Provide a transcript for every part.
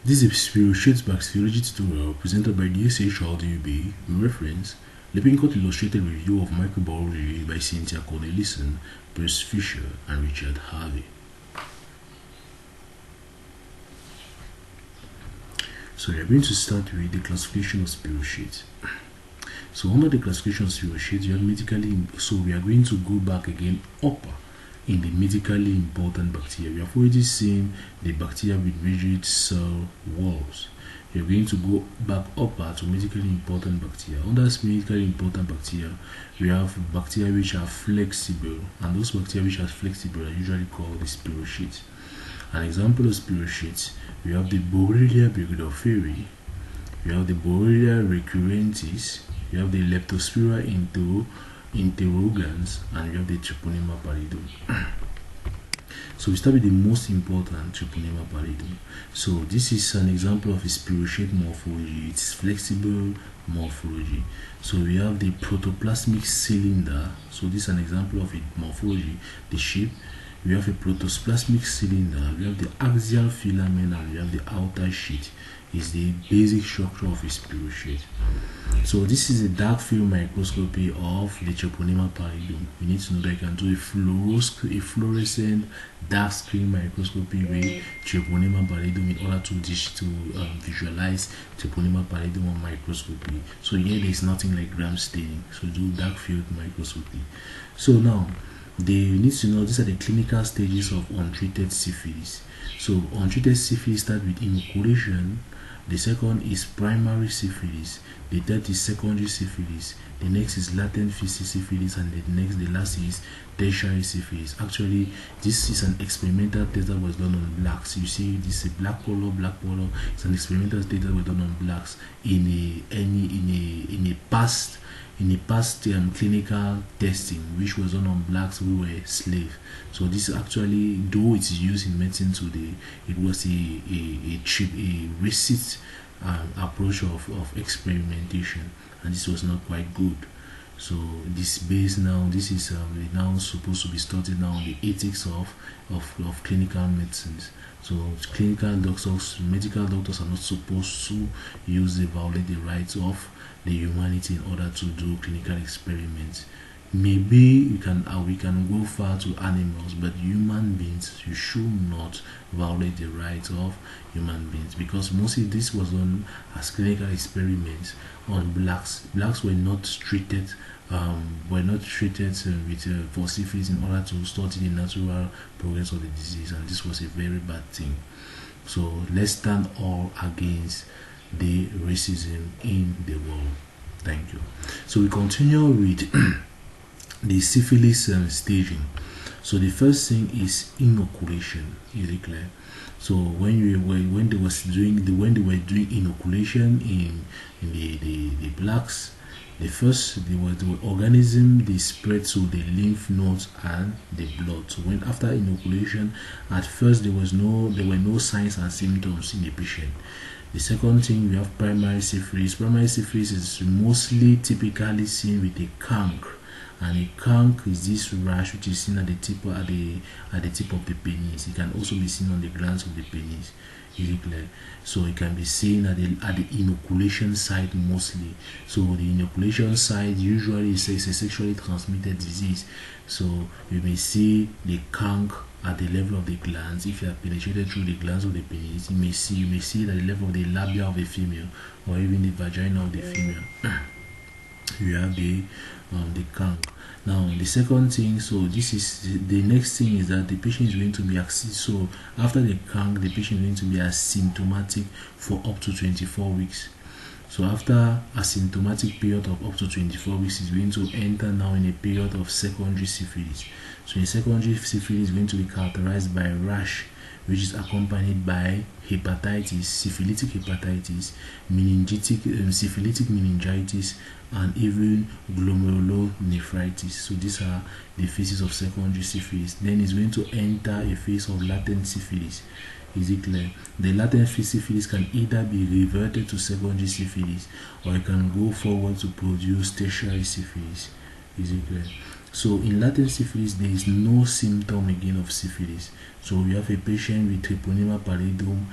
This is a Spirochetes Bacteriology tutorial presented by Dassi SchrDbb with reference Lippincott Illustrated Review of Microbiology by Cynthia Cornilesson, Bruce Fisher, and Richard Harvey. So we are going to start with the classification of Spirochetes. So under the classification of Spirochetes, we are going to go back again upper in the medically important bacteria. We have already seen the bacteria with rigid cell walls. We are going to go back upper to medically important bacteria. Under medically important bacteria, we have bacteria which are flexible, and those bacteria which are flexible are usually called the Spirochetes. An example of Spirochetes, we have the Borrelia burgdorferi, we have the Borrelia recurrentis, we have the Leptospira interrogans, and we have the Treponema pallidum. So we start with the most important, Treponema pallidum. So this is an example of a Spirochete morphology. It's flexible morphology. So we have the protoplasmic cylinder. So this is an example of a morphology, the shape. We have a protoplasmic cylinder, we have the axial filament, and we have the outer sheet. Is the basic structure of a Spirochete. So this is a dark field microscopy of the Treponema pallidum. We need to know that you can do a fluorescent dark screen microscopy with Treponema pallidum in order to visualize Treponema pallidum on microscopy. So here there is nothing like gram staining. So do dark field microscopy. So now they need to know these are the clinical stages of untreated syphilis. So untreated syphilis start with inoculation. The second is primary syphilis. The third is secondary syphilis. The next is latent feces syphilis, and the last is tertiary syphilis. Actually, this is an experimental test that was done on blacks. You see, this is a black color. It's an experimental test that was done on blacks in a past clinical testing, which was done on blacks who were slaves. So this actually, though it's used in medicine today, it was a racist approach of experimentation, and this was not quite good. So this is now supposed to be studied now on the ethics of clinical medicines. So medical doctors are not supposed to violate the rights of the humanity in order to do clinical experiments. Maybe we can go far to animals, but human beings, you should not violate the rights of human beings, because mostly this was done as clinical experiments on blacks. Blacks were not treated for syphilis in order to study the natural progress of the disease, and this was a very bad thing. So let's stand all against the racism in the world. Thank you. So we continue with the syphilis staging. So the first thing is inoculation. Is it clear? So when they were doing inoculation in the blacks, the organism they spread to the lymph nodes and the blood. So when after inoculation, at first there were no signs and symptoms in the patient. The second thing, we have primary syphilis. Primary syphilis is mostly typically seen with a cankre, and a cankre is this rash which is seen at the tip of the penis. It can also be seen on the glands of the penis. Is it clear? So it can be seen at the inoculation site mostly. So the inoculation site usually is a sexually transmitted disease. So you may see the cankre at the level of the glands. If you have penetrated through the glands of the penis, you may see it at the level of the labia of the female, or even the vagina of the female. You have the cankre. Now the second thing, so this is the next thing, is that the patient is going to be so after the cankre, the patient is going to be asymptomatic for up to 24 weeks. So after a symptomatic period of up to 24 weeks, is going to enter now in a period of secondary syphilis. So in secondary syphilis is going to be characterized by rash, which is accompanied by hepatitis, syphilitic hepatitis, syphilitic meningitis, and even glomerulonephritis. So these are the phases of secondary syphilis. Then it's going to enter a phase of latent syphilis. Is it clear? The latent syphilis can either be reverted to secondary syphilis, or it can go forward to produce tertiary syphilis. Is it clear? So in latent syphilis, there is no symptom again of syphilis. So we have a patient with treponema pallidum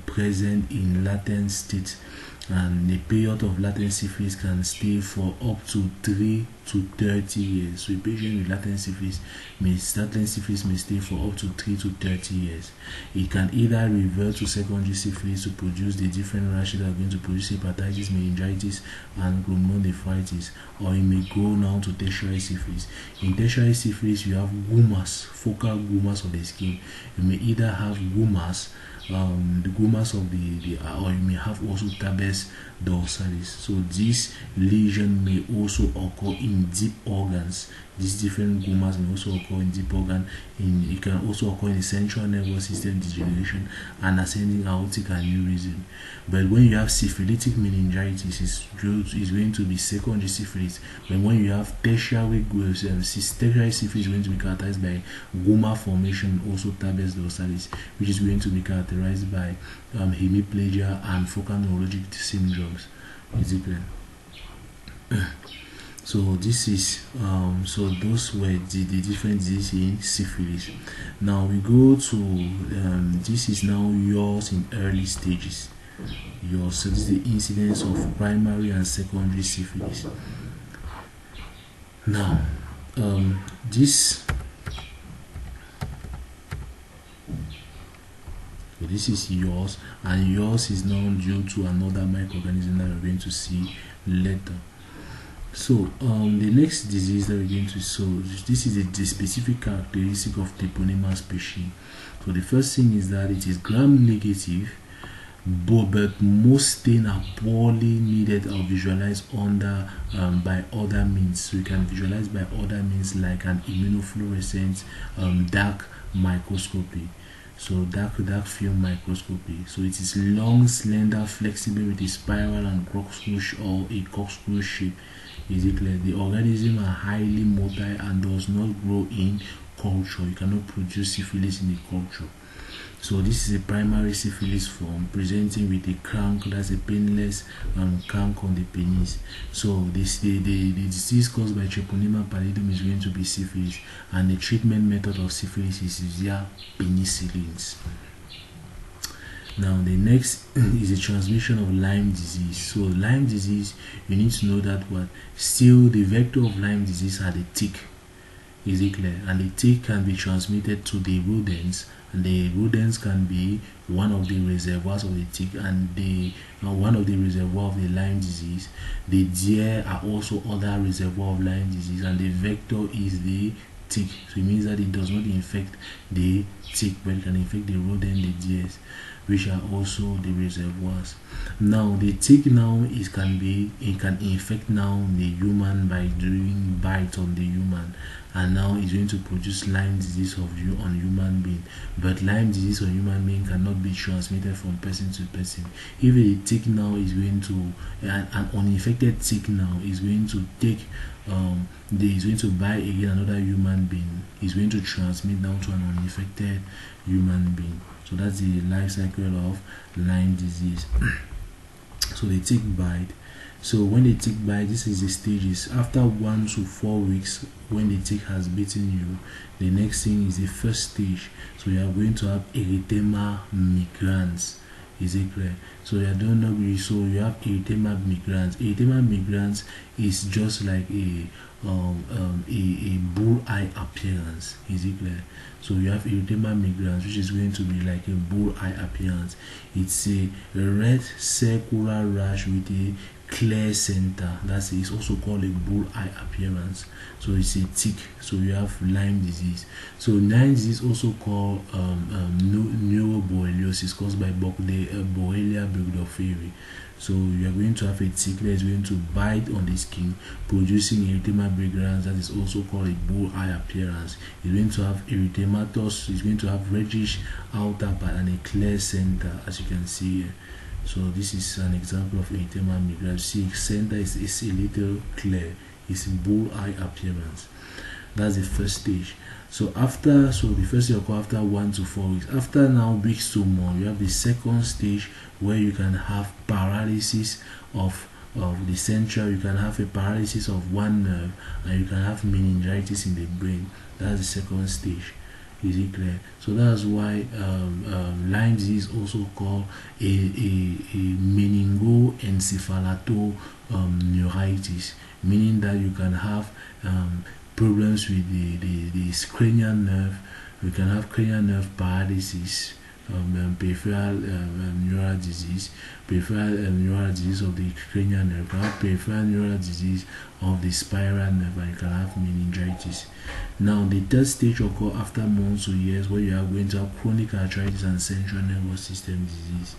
present in latent state, and the period of latent syphilis can stay for up to 3 to 30 years. So a patient with latent syphilis may stay for up to 3 to 30 years. It can either revert to secondary syphilis to produce the different rashes that are going to produce hepatitis, meningitis, and glomerulonephritis, or it may go now to tertiary syphilis. In tertiary syphilis, you have gumas, focal gumas of the skin. You may either have gumas, the gumas of the or you may have also tabes dorsalis. So this lesion may also occur in deep organs. These different gumas may also occur in deep organ. It can also occur in the central nervous system degeneration and ascending aortic aneurysm. But when you have syphilitic meningitis, it's going to be secondary syphilis. But when you have tertiary syphilis, is going to be characterized by guma formation, also tabes dorsalis, which is going to be characterized by hemiplegia and focal neurologic syndromes. Is it clear? So this is so those were the different diseases in syphilis. Now we go to this is now yours in early stages. So this is the incidence of primary and secondary syphilis. Now this is yours, and yours is now due to another microorganism that we're going to see later. So the next disease that we're going to see, this is the specific characteristic of treponema species. So the first thing is that it is gram-negative, but most stains are poorly needed or visualized under by other means. So you can visualize by other means like an immunofluorescence, dark microscopy. So dark field microscopy. So it is long, slender, flexible with a spiral and corkscrew or a corkscrew shape. Is it clear? The organism are highly motile and does not grow in culture. You cannot produce syphilis in a culture. So this is a primary syphilis form presenting with a crank, that's a painless crank on the penis. So the disease caused by treponema pallidum is going to be syphilis, and the treatment method of syphilis is via penicillins. Now the next is the transmission of Lyme disease. So Lyme disease, you need to know that still the vector of Lyme disease are the tick. Is it clear? And the tick can be transmitted to the rodents, and the rodents can be one of the reservoirs of the tick, and one of the reservoirs of the Lyme disease. The deer are also other reservoir of Lyme disease, and the vector is the tick. So it means that it does not infect the tick, but it can infect the rodent, the deers, which are also the reservoirs. Now the tick now it can infect now the human by doing bite on the human, and now it's going to produce Lyme disease on human being. But Lyme disease on human being cannot be transmitted from person to person. If a tick now is going to an uninfected tick now is going to take is going to bite again another human being, is going to transmit down to an uninfected human being. So that's the life cycle of Lyme disease. So the tick bite. So when the tick bite, this is the stages. After 1 to 4 weeks, when the tick has bitten you, the next thing is the first stage. So you are going to have erythema migrans. Is it clear? So you don't know. So you have erythema migrans. Erythema migrans is just like a bull eye appearance. Is it clear? So you have erythema migrans, which is going to be like a bull eye appearance. It's a red circular rash with a clear center. It's also called a bull eye appearance. So it's a tick. So you have Lyme disease. So Lyme disease also called neuroborreliosis, caused by Borrelia burgdorferi. So you are going to have a tick that is going to bite on the skin, producing erythema migrans, that is also called a bull eye appearance. It's going to have erythematous, it's going to have reddish outer part and a clear center, as you can see here. So this is an example of erythema migrans. See, center is a little clear. It's a bull eye appearance. That's the first stage. So the first stage occurs after 1 to 4 weeks. After now weeks to more, you have the second stage where you can have paralysis of of the central, you can have a paralysis of one nerve, and you can have meningitis in the brain. That's the second stage. Is it clear? So that's why Lyme disease is also called a meningoencephaloneuritis, meaning that you can have problems with the cranial nerve. You can have cranial nerve paralysis, peripheral neural disease, neural disease of the cranial nerve, you can have peripheral neural disease of the spiral nerve, and you can have meningitis. Now, the third stage occurs after months or years, where you are going to have chronic arthritis and central nervous system disease.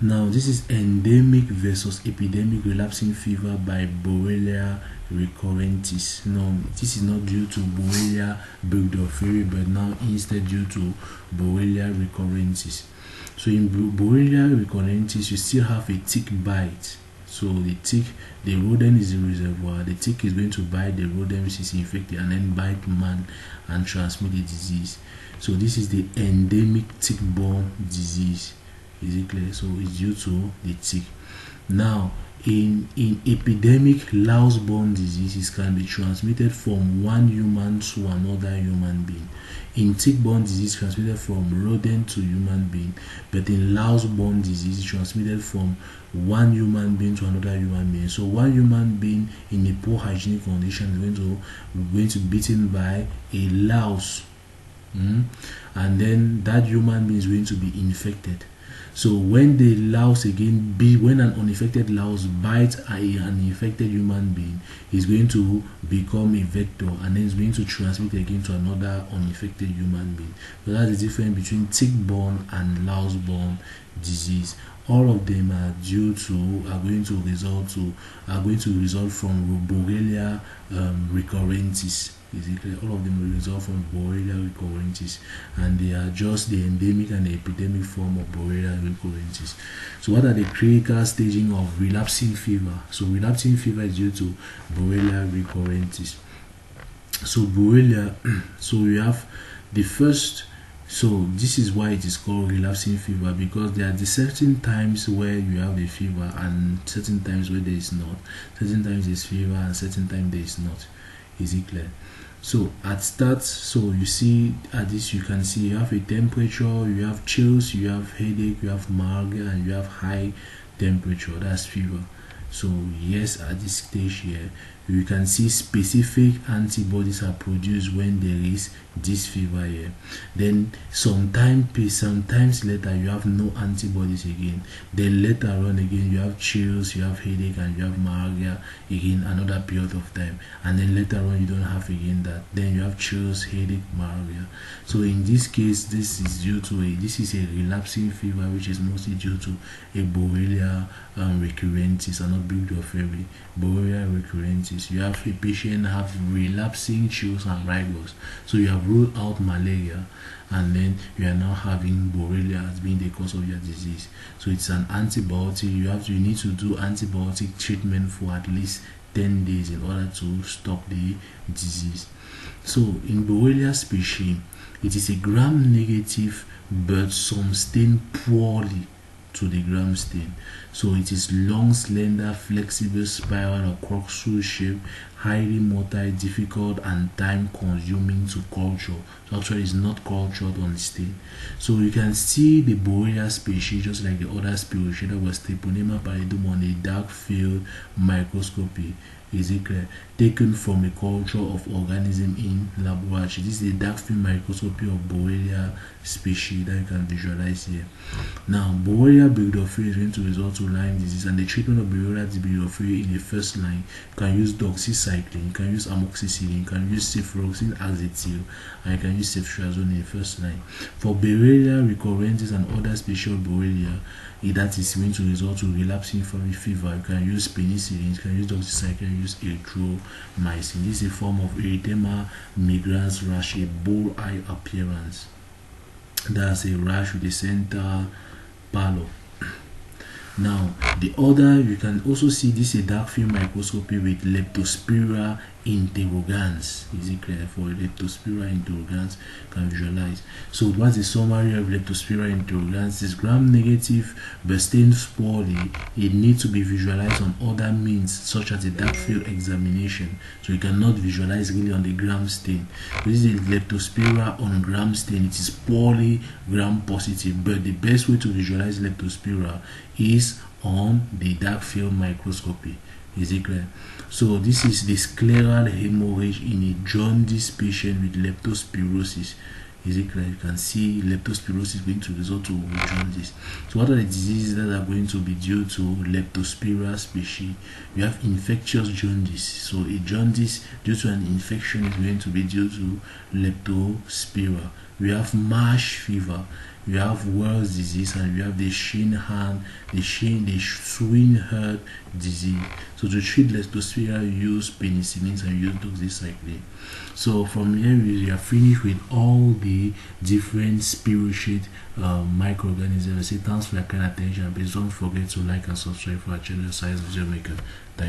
Now, this is endemic versus epidemic relapsing fever by Borrelia recurrentis. Now, this is not due to Borrelia burgdorferi, but now instead due to Borrelia recurrentis. So in Borrelia recurrentis, you still have a tick bite. So the tick, the rodent is the reservoir. The tick is going to bite the rodent which is infected and then bite man and transmit the disease. So this is the endemic tick-borne disease. Is it clear? So it's due to the tick. Now, in epidemic louse-borne diseases can be transmitted from one human to another human being. In tick-borne disease, transmitted from rodent to human being, but in louse-borne disease, transmitted from one human being to another human being. So one human being in a poor hygienic condition is going to be bitten by a louse, and then that human being is going to be infected. So when the louse when an uninfected louse bites an infected human being, is going to become a vector, and then it's going to transmit again to another uninfected human being. So that's the difference between tick-borne and louse-borne disease. All of them are going to result from Borrelia recurrentis. Is it clear? All of them will result from Borrelia recurrentis, and they are just the endemic and the epidemic form of Borrelia recurrentis. So what are the clinical staging of relapsing fever? So relapsing fever is due to Borrelia recurrentis. So Borrelia, so we have the first. So this is why it is called relapsing fever, because there are the certain times where you have the fever and certain times where there is not. Certain times there is fever and certain times there is not. Is it clear? So at start, so you see at this, you can see you have a temperature, you have chills, you have headache, you have myalgia, and you have high temperature. That's fever. So yes, at this stage here, you can see specific antibodies are produced when there is this fever here. Then sometimes later you have no antibodies again. Then later on again you have chills, you have headache, and you have myalgia again another period of time. And then later on you don't have again that. Then you have chills, headache, myalgia. So in this case, this is a relapsing fever, which is mostly due to a Borrelia recurrentis and not burgdorferi. Borrelia recurrentis. You have a patient have relapsing chills and rigors. So you have ruled out malaria, and then you are now having Borrelia as being the cause of your disease. So it's an antibiotic. You need to do antibiotic treatment for at least 10 days in order to stop the disease. So in Borrelia species, it is a gram-negative, but some stain poorly to the gram stain. So it is long, slender, flexible, spiral or corkscrew shape, highly motile, difficult and time consuming to culture. So actually it's not cultured on the stain. So you can see the Borrelia species, just like the other Spirochetes, was Treponema pallidum on a dark field microscopy. Is it clear? Taken from a culture of organism in laboratory. This is a dark field microscopy of Borrelia species that you can visualize here. Now, Borrelia burgdorferi is going to result to Lyme disease, and the treatment of Borrelia burgdorferi in the first line, you can use doxycycline, you can use amoxicillin, you can use cefuroxime acetyl, and you can use ceftriaxone in the first line. For Borrelia recurrentis and other species of Borrelia, that is going to result to relapsing fever, you can use penicillin, you can use doxycycline, use erythromycin. This is a form of erythema migrans rash, a bull eye appearance. That's a rash with a center pallor. Now, the other, you can also see this a dark field microscopy with Leptospira interrogans. Is it clear? For Leptospira interrogans, can visualize. So what's the summary of Leptospira interrogans? Is gram-negative but stains poorly. It needs to be visualized on other means such as a dark field examination. So you cannot visualize really on the gram stain. This is Leptospira on gram stain. It is poorly gram positive, but the best way to visualize Leptospira is on the dark field microscopy. Is it clear? So this is the scleral hemorrhage in a jaundice patient with leptospirosis. Is it clear? You can see leptospirosis going to result to jaundice. So what are the diseases that are going to be due to Leptospira species? We have infectious jaundice. So a jaundice due to an infection is going to be due to Leptospira. We have marsh fever. We have Wells disease, and we have the Swineherd disease. So to treat Leptospira, you use penicillins and use doxycycline. So from here we are finished with all the different Spirochete microorganisms. I say thanks for your kind attention. Please don't forget to like and subscribe for our channel, Science Video Maker. Thank you.